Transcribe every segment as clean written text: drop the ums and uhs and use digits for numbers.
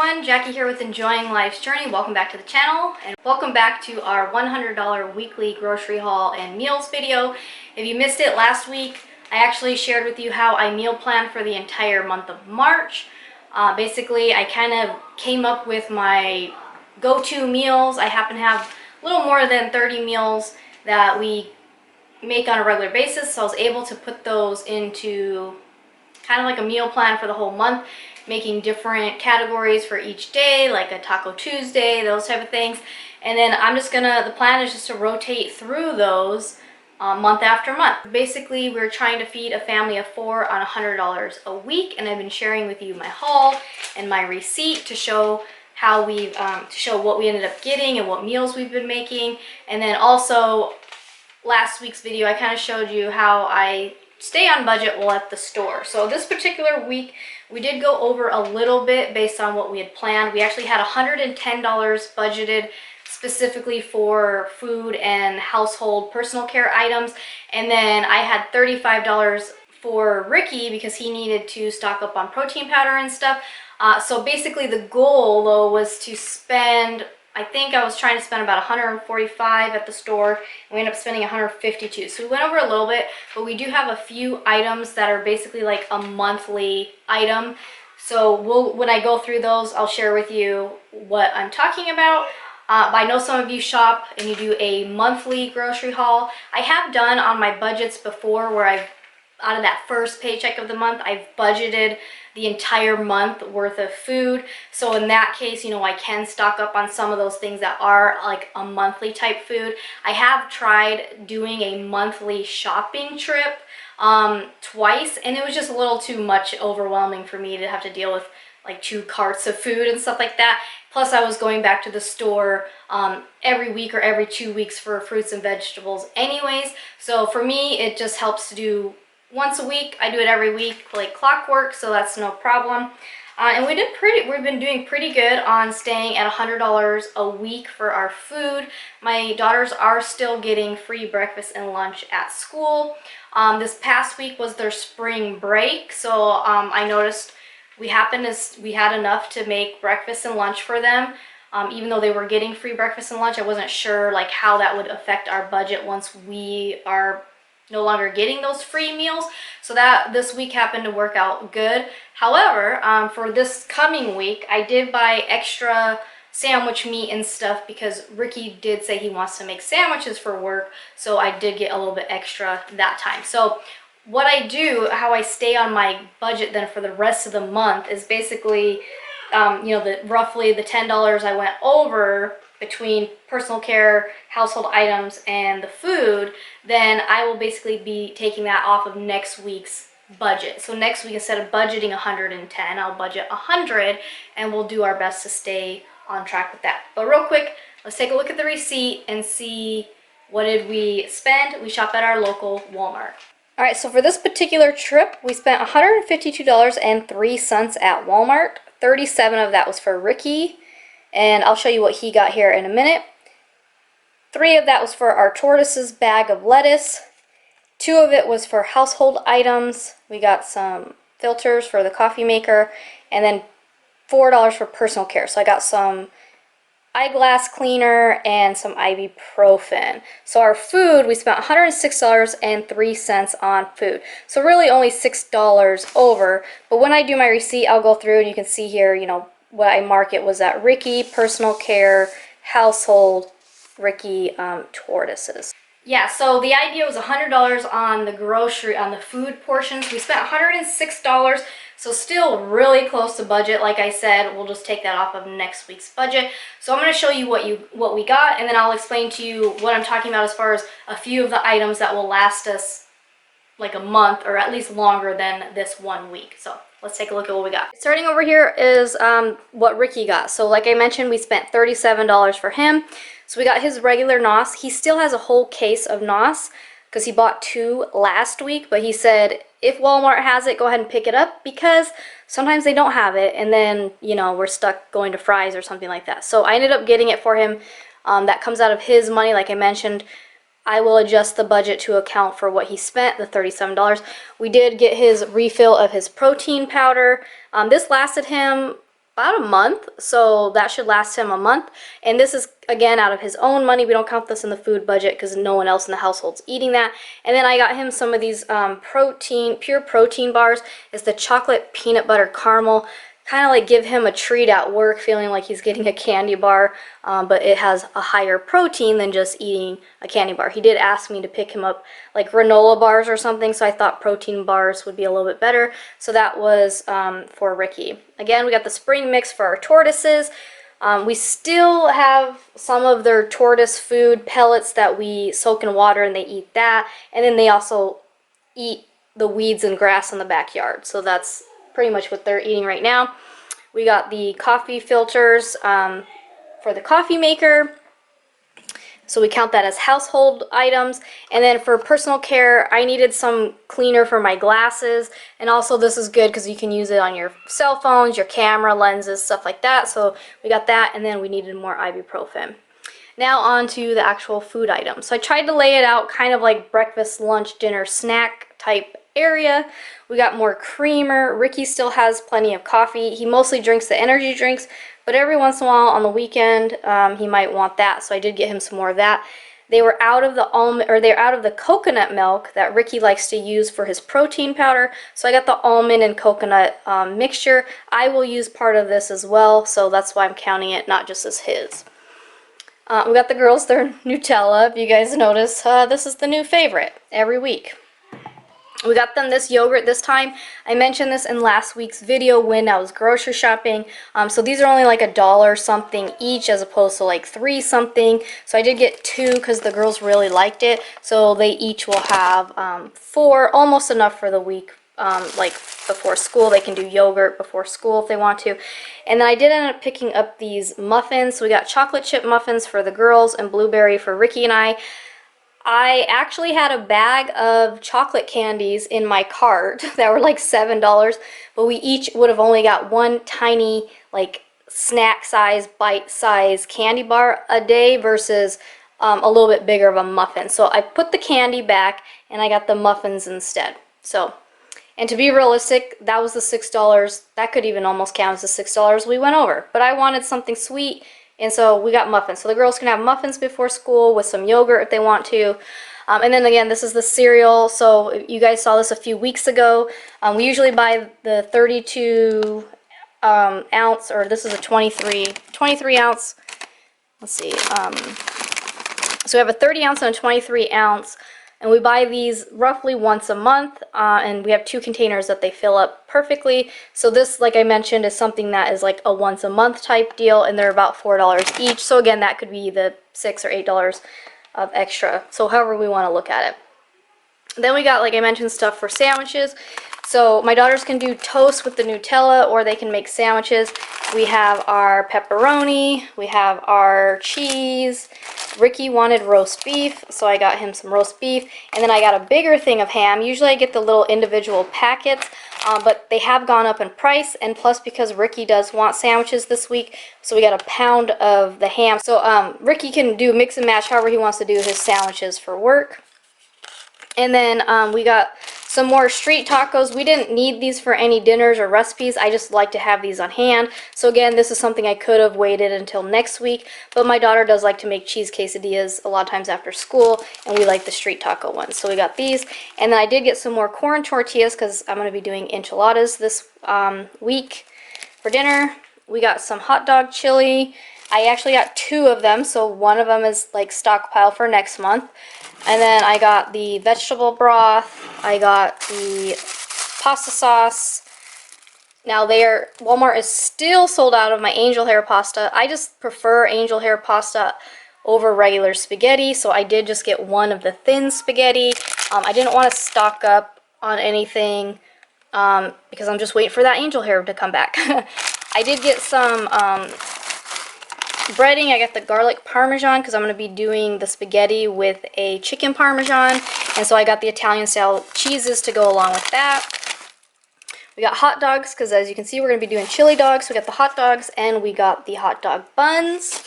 everyone, Jackie here with Enjoying Life's Journey. Welcome back to the channel and welcome back to our $100 weekly grocery haul and meals video. If you missed it last week, I actually shared with you how I meal planned for the entire month of March. Basically, I kind of came up with my go-to meals. I happen to have a little more than 30 meals that we make on a regular basis, so I was able to put those into kind of like a meal plan for the whole month, making different categories for each day, like a Taco Tuesday, those type of things. And then the plan is just to rotate through those month after month. Basically, we're trying to feed a family of 4 on $100 a week, and I've been sharing with you my haul and my receipt to show how we've show what we ended up getting and what meals we've been making. And then also last week's video, I kind of showed you how I stay on budget while at the store. So this particular week, we did go over a little bit based on what we had planned. We actually had $110 budgeted specifically for food and household personal care items. And then I had $35 for Ricky because he needed to stock up on protein powder and stuff. So basically the goal though was to spend, I think I was trying to spend about $145 at the store, and we ended up spending $152. So we went over a little bit, but we do have a few items that are basically like a monthly item. So when I go through those, I'll share with you what I'm talking about. I know some of you shop and you do a monthly grocery haul. I have done on my budgets before where out of that first paycheck of the month, I've budgeted the entire month worth of food. So in that case, you know, I can stock up on some of those things that are like a monthly type food. I have tried doing a monthly shopping trip twice, and it was just a little too much overwhelming for me to have to deal with like 2 carts of food and stuff like that. Plus I was going back to the store every week or every 2 weeks for fruits and vegetables anyways. So for me, it just helps to do once a week. I do it every week like clockwork, so that's no problem. And we've been doing pretty good on staying at $100 a week for our food. My daughters are still getting free breakfast and lunch at school. This past week was their spring break, so I noticed we had enough to make breakfast and lunch for them. Even though they were getting free breakfast and lunch, I wasn't sure like how that would affect our budget once we are no longer getting those free meals. So that this week happened to work out good. However, for this coming week, I did buy extra sandwich meat and stuff because Ricky did say he wants to make sandwiches for work. So I did get a little bit extra that time. So what I do, how I stay on my budget then for the rest of the month is basically, you know, roughly the $10 I went over between personal care, household items, and the food, then I will basically be taking that off of next week's budget. So next week, instead of budgeting 110, I'll budget 100, and we'll do our best to stay on track with that. But real quick, let's take a look at the receipt and see what did we spend. We shop at our local Walmart. All right, so for this particular trip, we spent $152.03 at Walmart. 37 of that was for Ricky, and I'll show you what he got here in a minute. 3 of that was for our tortoises bag of lettuce. 2 of it was for household items. We got some filters for the coffee maker, and then $4 for personal care. So I got some eyeglass cleaner and some ibuprofen. So our food, we spent $106.03 on food. So really only $6 over. But when I do my receipt, I'll go through and you can see here, you know, what I mark it was that Ricky, personal care, household, Ricky, tortoises. Yeah, so the idea was $100 on the food portions. We spent $106, so still really close to budget. Like I said, we'll just take that off of next week's budget. So I'm going to show you what we got, and then I'll explain to you what I'm talking about as far as a few of the items that will last us like a month or at least longer than this 1 week. So let's take a look at what we got. Starting over here is what Ricky got. So like I mentioned, we spent $37 for him. So we got his regular NOS. He still has a whole case of NOS because he bought 2 last week, but he said if Walmart has it, go ahead and pick it up because sometimes they don't have it, and then, you know, we're stuck going to Fry's or something like that. So I ended up getting it for him. That comes out of his money, like I mentioned. I will adjust the budget to account for what he spent, the $37. We did get his refill of his protein powder. This lasted him about a month, so that should last him a month. And this is, again, out of his own money. We don't count this in the food budget because no one else in the household's eating that. And then I got him some of these pure protein bars. It's the chocolate peanut butter caramel. Kind of like give him a treat at work, feeling like he's getting a candy bar, but it has a higher protein than just eating a candy bar. He did ask me to pick him up like granola bars or something, so I thought protein bars would be a little bit better. So that was for Ricky. Again, we got the spring mix for our tortoises. We still have some of their tortoise food pellets that we soak in water, and they eat that. And then they also eat the weeds and grass in the backyard. So that's pretty much what they're eating right now. We got the coffee filters for the coffee maker. So we count that as household items. And then for personal care, I needed some cleaner for my glasses. And also this is good because you can use it on your cell phones, your camera, lenses, stuff like that. So we got that, and then we needed more ibuprofen. Now on to the actual food items. So I tried to lay it out kind of like breakfast, lunch, dinner, snack type area. We got more creamer. Ricky still has plenty of coffee. He mostly drinks the energy drinks, but every once in a while on the weekend he might want that, so I did get him some more of that. They were out of the almond, or they're out of the coconut milk that Ricky likes to use for his protein powder, so I got the almond and coconut mixture. I will use part of this as well, so that's why I'm counting it, not just as his. We got the girls their Nutella. If you guys notice, this is the new favorite every week. We got them this yogurt this time. I mentioned this in last week's video when I was grocery shopping. So these are only like $1 something each as opposed to like $3 something. So I did get 2 because the girls really liked it. So they each will have 4, almost enough for the week. Like before school, they can do yogurt before school if they want to. And then I did end up picking up these muffins. So we got chocolate chip muffins for the girls and blueberry for Ricky and I. I actually had a bag of chocolate candies in my cart that were like $7, but we each would have only got one tiny like snack size, bite size candy bar a day versus a little bit bigger of a muffin. So I put the candy back and I got the muffins instead. So, and to be realistic, that was the $6. That could even almost count as the $6 we went over. But I wanted something sweet, and so we got muffins. So the girls can have muffins before school with some yogurt if they want to. And then again, this is the cereal. So you guys saw this a few weeks ago. We usually buy the 32 ounce, or this is a 23 ounce. Let's see. So we have a 30 ounce and a 23 ounce. And we buy these roughly once a month, and we have 2 containers that they fill up perfectly. So this, like I mentioned, is something that is like a once a month type deal, and they're about $4 each. So again, that could be the $6 or $8 of extra. So however we want to look at it. Then we got, like I mentioned, stuff for sandwiches. So my daughters can do toast with the Nutella, or they can make sandwiches. We have our pepperoni, we have our cheese. Ricky wanted roast beef, so I got him some roast beef. And then I got a bigger thing of ham. Usually I get the little individual packets, but they have gone up in price. And plus, because Ricky does want sandwiches this week, so we got a pound of the ham. So Ricky can do mix and match however he wants to do his sandwiches for work. And then we got some more street tacos. We didn't need these for any dinners or recipes. I just like to have these on hand. So again, this is something I could have waited until next week, but my daughter does like to make cheese quesadillas a lot of times after school, and we like the street taco ones. So we got these. And then I did get some more corn tortillas because I'm going to be doing enchiladas this week for dinner. We got some hot dog chili. I actually got 2 of them, so one of them is like stockpile for next month. And then I got the vegetable broth. I got the pasta sauce. Now Walmart is still sold out of my angel hair pasta. I just prefer angel hair pasta over regular spaghetti, so I did just get one of the thin spaghetti. I didn't want to stock up on anything because I'm just waiting for that angel hair to come back. I did get some breading. I got the garlic parmesan because I'm going to be doing the spaghetti with a chicken parmesan, and so I got the Italian style cheeses to go along with that. We got hot dogs because, as you can see, we're going to be doing chili dogs. We got the hot dogs, and we got the hot dog buns.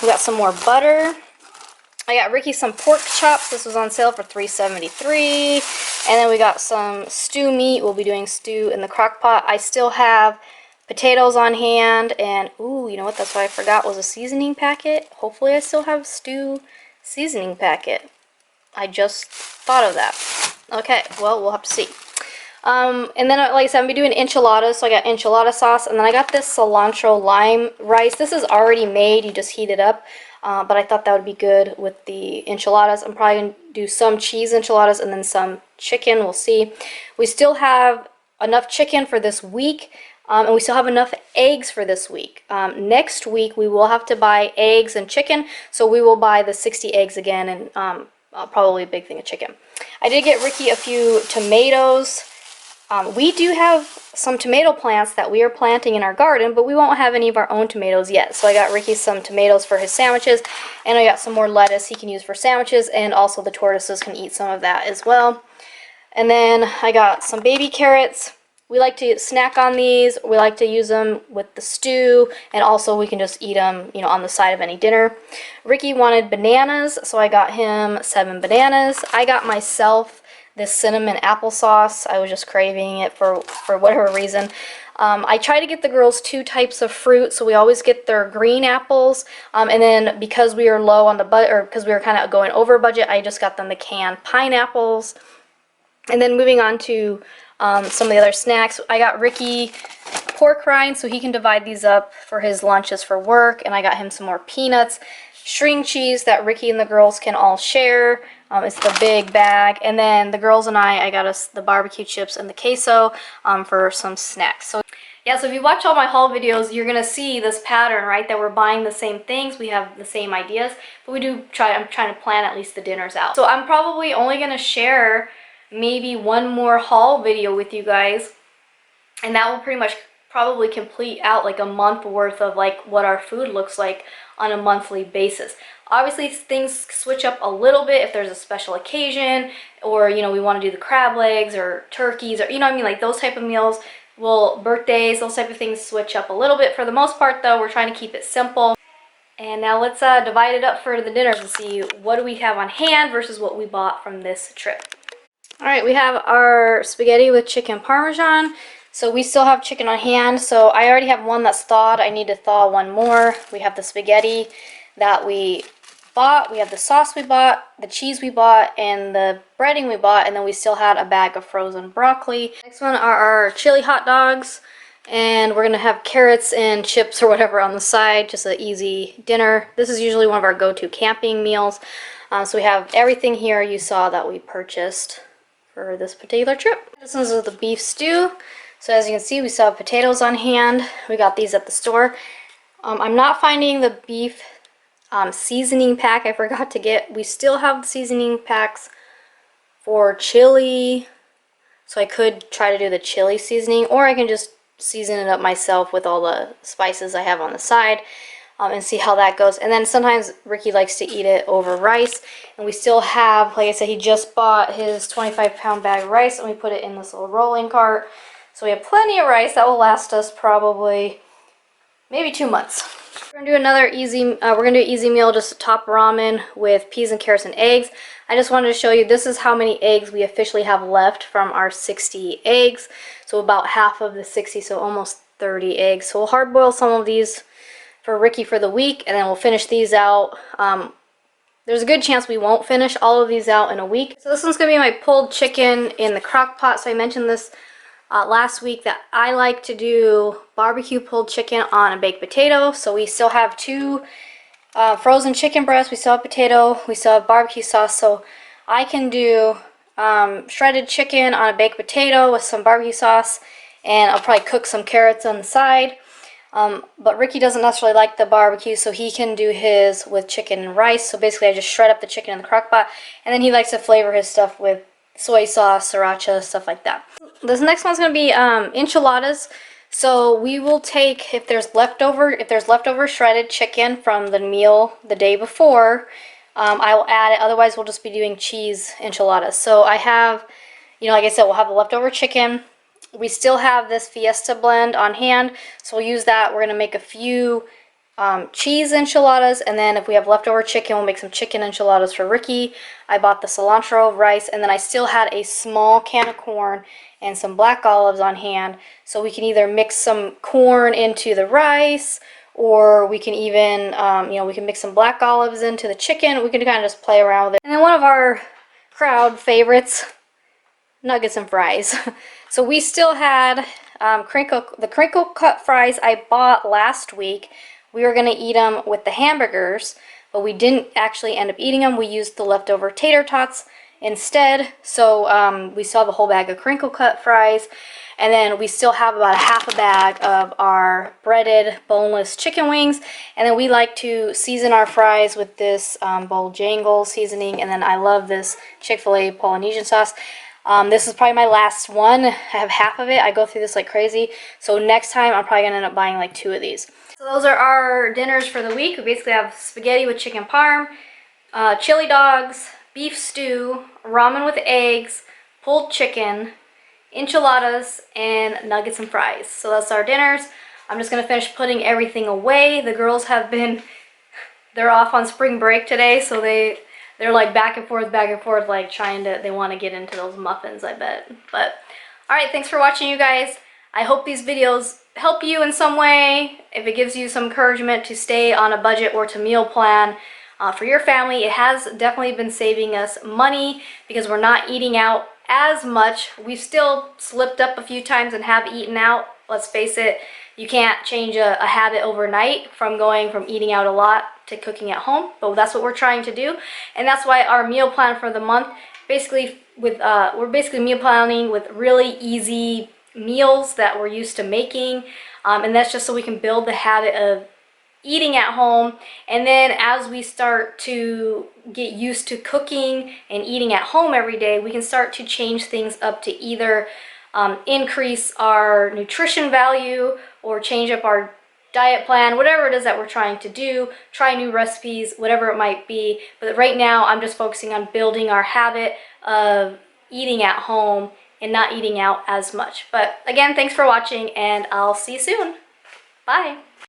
We got some more butter. I got Ricky some pork chops. This was on sale for $3.73. And then we got some stew meat. We'll be doing stew in the crock pot. I still have potatoes on hand, and ooh, you know what, that's what I forgot was a seasoning packet. Hopefully I still have stew seasoning packet. I just thought of that. Okay, well, we'll have to see. And then, like I said, I'm going to be doing enchiladas, so I got enchilada sauce, and then I got this cilantro lime rice. This is already made, you just heat it up, but I thought that would be good with the enchiladas. I'm probably going to do some cheese enchiladas and then some chicken, we'll see. We still have enough chicken for this week, and we still have enough eggs for this week. Next week, we will have to buy eggs and chicken, so we will buy the 60 eggs again, and probably a big thing of chicken. I did get Ricky a few tomatoes. We do have some tomato plants that we are planting in our garden, but we won't have any of our own tomatoes yet. So I got Ricky some tomatoes for his sandwiches, and I got some more lettuce he can use for sandwiches, and also the tortoises can eat some of that as well. And then I got some baby carrots. We like to snack on these. We like to use them with the stew, and also we can just eat them, you know, on the side of any dinner. Ricky wanted bananas, so I got him 7 bananas. I got myself this cinnamon applesauce. I was just craving it for whatever reason. I try to get the girls 2 types of fruit, so we always get their green apples, and then because we are low on the budget, or because we were kind of going over budget, I just got them the canned pineapples. And then moving on to some of the other snacks, I got Ricky pork rinds, so he can divide these up for his lunches for work, and I got him some more peanuts, string cheese that Ricky and the girls can all share. It's the big bag, and then the girls and I got us the barbecue chips and the queso for some snacks. So yeah, so if you watch all my haul videos, you're gonna see this pattern, right? That we're buying the same things, we have the same ideas, but I'm trying to plan at least the dinners out. So I'm probably only gonna share maybe one more haul video with you guys, and that will pretty much probably complete out like a month worth of like what our food looks like on a monthly basis. Obviously things switch up a little bit if there's a special occasion, or you know, we want to do the crab legs or turkeys, or you know what I mean, like those type of meals. Well, birthdays, those type of things switch up a little bit. For the most part though, we're trying to keep it simple. And now let's divide it up for the dinners and see what do we have on hand versus what we bought from this trip. All right, we have our spaghetti with chicken parmesan. So we still have chicken on hand. So I already have one that's thawed. I need to thaw one more. We have the spaghetti that we bought. We have the sauce we bought, the cheese we bought, and the breading we bought. And then we still had a bag of frozen broccoli. Next one are our chili hot dogs. And we're going to have carrots and chips or whatever on the side. Just an easy dinner. This is usually one of our go-to camping meals. So we have everything here you saw that we purchased for this particular trip. This one's the beef stew. So as you can see, we still have potatoes on hand. We got these at the store. I'm not finding the beef seasoning pack I forgot to get. We still have the seasoning packs for chili. So I could try to do the chili seasoning, or I can just season it up myself with all the spices I have on the side. And see how that goes. And then sometimes Ricky likes to eat it over rice. And we still have, like I said, he just bought his 25-pound bag of rice, and we put it in this little rolling cart. So we have plenty of rice that will last us probably maybe 2 months. We're gonna do another easy, we're gonna do an easy meal, just top ramen with peas and carrots and eggs. I just wanted to show you, this is how many eggs we officially have left from our 60 eggs. So about half of the 60, so almost 30 eggs. So we'll hard boil some of these for Ricky for the week, and then we'll finish these out. There's a good chance we won't finish all of these out in a week. So this one's gonna be my pulled chicken in the crock pot. So I mentioned this last week that I like to do barbecue pulled chicken on a baked potato. So we still have 2 frozen chicken breasts, we still have potato, we still have barbecue sauce. So I can do shredded chicken on a baked potato with some barbecue sauce, and I'll probably cook some carrots on the side. But Ricky doesn't necessarily like the barbecue, so he can do his with chicken and rice. So basically I just shred up the chicken in the crock pot, and then he likes to flavor his stuff with soy sauce, sriracha, stuff like that. This next one's going to be enchiladas. So we will take, if there's leftover shredded chicken from the meal the day before, I will add it. Otherwise we'll just be doing cheese enchiladas. So I have, you know, like I said, we'll have the leftover chicken. We still have this Fiesta blend on hand, so we'll use that. We're going to make a few cheese enchiladas, and then if we have leftover chicken, we'll make some chicken enchiladas for Ricky. I bought the cilantro, rice, and then I still had a small can of corn and some black olives on hand, so we can either mix some corn into the rice, or we can even, we can mix some black olives into the chicken. We can kind of just play around with it. And then one of our crowd favorites, nuggets and fries. So we still had the crinkle cut fries I bought last week. We were going to eat them with the hamburgers, but we didn't actually end up eating them. We used the leftover tater tots instead. So we still have a whole bag of crinkle cut fries. And then we still have about a half a bag of our breaded boneless chicken wings. And then we like to season our fries with this Bojangles seasoning. And then I love this Chick-fil-A Polynesian sauce. This is probably my last one. I have half of it. I go through this like crazy. So next time I'm probably going to end up buying like 2 of these. So those are our dinners for the week. We basically have spaghetti with chicken parm, chili dogs, beef stew, ramen with eggs, pulled chicken, enchiladas, and nuggets and fries. So that's our dinners. I'm just going to finish putting everything away. The girls have been, they're off on spring break today, so they're like back and forth, like they want to get into those muffins, I bet. But, alright, thanks for watching, you guys. I hope these videos help you in some way. If it gives you some encouragement to stay on a budget or to meal plan for your family, it has definitely been saving us money because we're not eating out as much. We've still slipped up a few times and have eaten out. Let's face it, you can't change a habit overnight from going from eating out a lot to cooking at home, but that's what we're trying to do. And that's why our meal plan for the month, basically we're basically meal planning with really easy meals that we're used to making, and that's just so we can build the habit of eating at home. And then as we start to get used to cooking and eating at home every day, we can start to change things up to either increase our nutrition value or change up our diet plan, whatever it is that we're trying to do, try new recipes, whatever it might be. But right now I'm just focusing on building our habit of eating at home and not eating out as much. But again, thanks for watching, and I'll see you soon. Bye.